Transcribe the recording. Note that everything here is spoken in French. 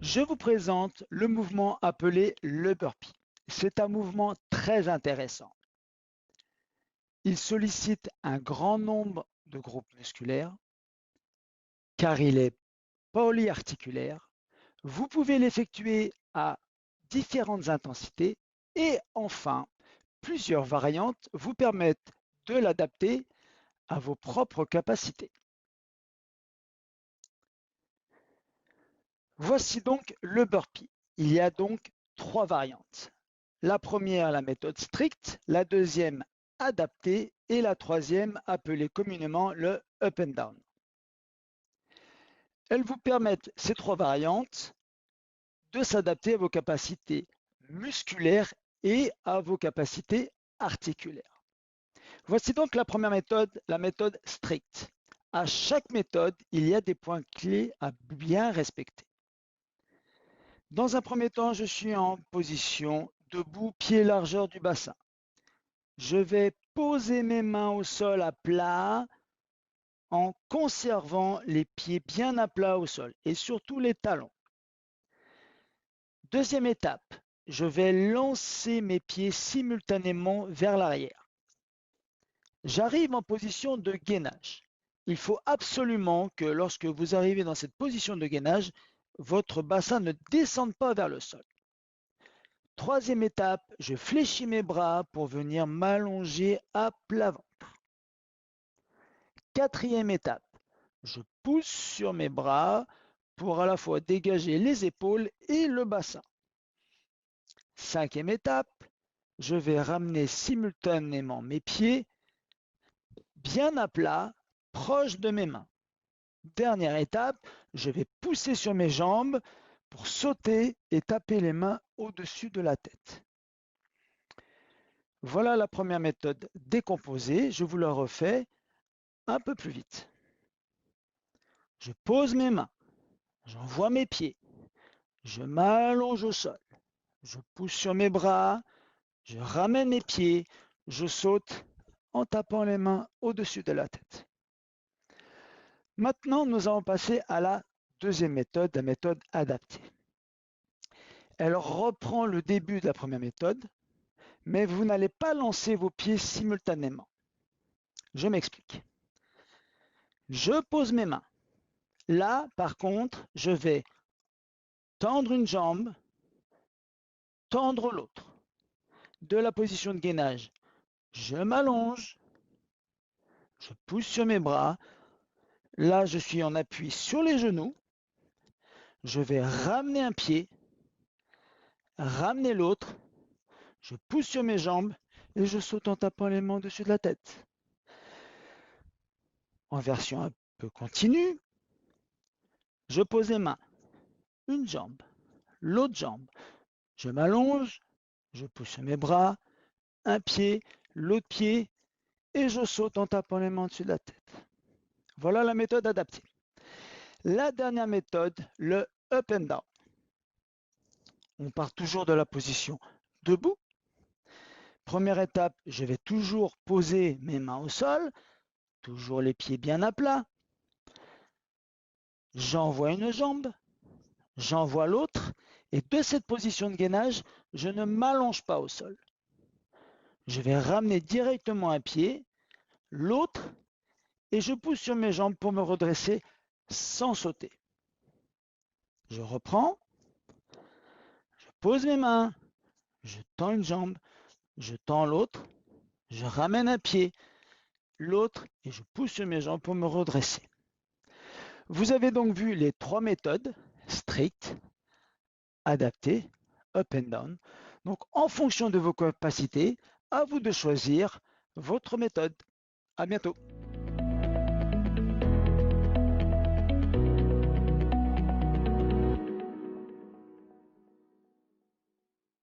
Je vous présente le mouvement appelé le burpee. C'est un mouvement très intéressant. Il sollicite un grand nombre de groupes musculaires car il est polyarticulaire. Vous pouvez l'effectuer à différentes intensités et enfin, plusieurs variantes vous permettent de l'adapter à vos propres capacités. Voici donc le burpee. Il y a donc trois variantes. La première, la méthode stricte, la deuxième, adaptée, et la troisième, appelée communément le up and down. Elles vous permettent, ces trois variantes, de s'adapter à vos capacités musculaires et à vos capacités articulaires. Voici donc la première méthode, la méthode stricte. À chaque méthode, il y a des points clés à bien respecter. Dans un premier temps, je suis en position debout, pied largeur du bassin. Je vais poser mes mains au sol à plat en conservant les pieds bien à plat au sol et surtout les talons. Deuxième étape, je vais lancer mes pieds simultanément vers l'arrière. J'arrive en position de gainage. Il faut absolument que lorsque vous arrivez dans cette position de gainage, votre bassin ne descende pas vers le sol. Troisième étape, je fléchis mes bras pour venir m'allonger à plat ventre. Quatrième étape, je pousse sur mes bras pour à la fois dégager les épaules et le bassin. Cinquième étape, je vais ramener simultanément mes pieds bien à plat, proche de mes mains. Dernière étape, je vais pousser sur mes jambes pour sauter et taper les mains au-dessus de la tête. Voilà la première méthode décomposée. Je vous la refais un peu plus vite. Je pose mes mains, j'envoie mes pieds, je m'allonge au sol, je pousse sur mes bras, je ramène mes pieds, je saute en tapant les mains au-dessus de la tête. Maintenant, nous allons passer à la deuxième méthode, la méthode adaptée. Elle reprend le début de la première méthode, mais vous n'allez pas lancer vos pieds simultanément. Je m'explique. Je pose mes mains. Là, par contre, je vais tendre une jambe, tendre l'autre. De la position de gainage, je m'allonge, je pousse sur mes bras. Là, je suis en appui sur les genoux. Je vais ramener un pied, ramener l'autre. Je pousse sur mes jambes et je saute en tapant les mains au-dessus de la tête. En version un peu continue, je pose les mains, une jambe, l'autre jambe. Je m'allonge, je pousse sur mes bras, un pied, l'autre pied et je saute en tapant les mains au-dessus de la tête. Voilà la méthode adaptée. La dernière méthode, le up and down. On part toujours de la position debout. Première étape, je vais toujours poser mes mains au sol, toujours les pieds bien à plat. J'envoie une jambe, j'envoie l'autre, et de cette position de gainage, je ne m'allonge pas au sol. Je vais ramener directement un pied, l'autre, et je pousse sur mes jambes pour me redresser sans sauter. Je reprends, je pose mes mains, je tends une jambe, je tends l'autre, je ramène un pied, l'autre, et je pousse sur mes jambes pour me redresser. Vous avez donc vu les trois méthodes, strictes, adaptées, up and down. Donc, en fonction de vos capacités, à vous de choisir votre méthode. À bientôt.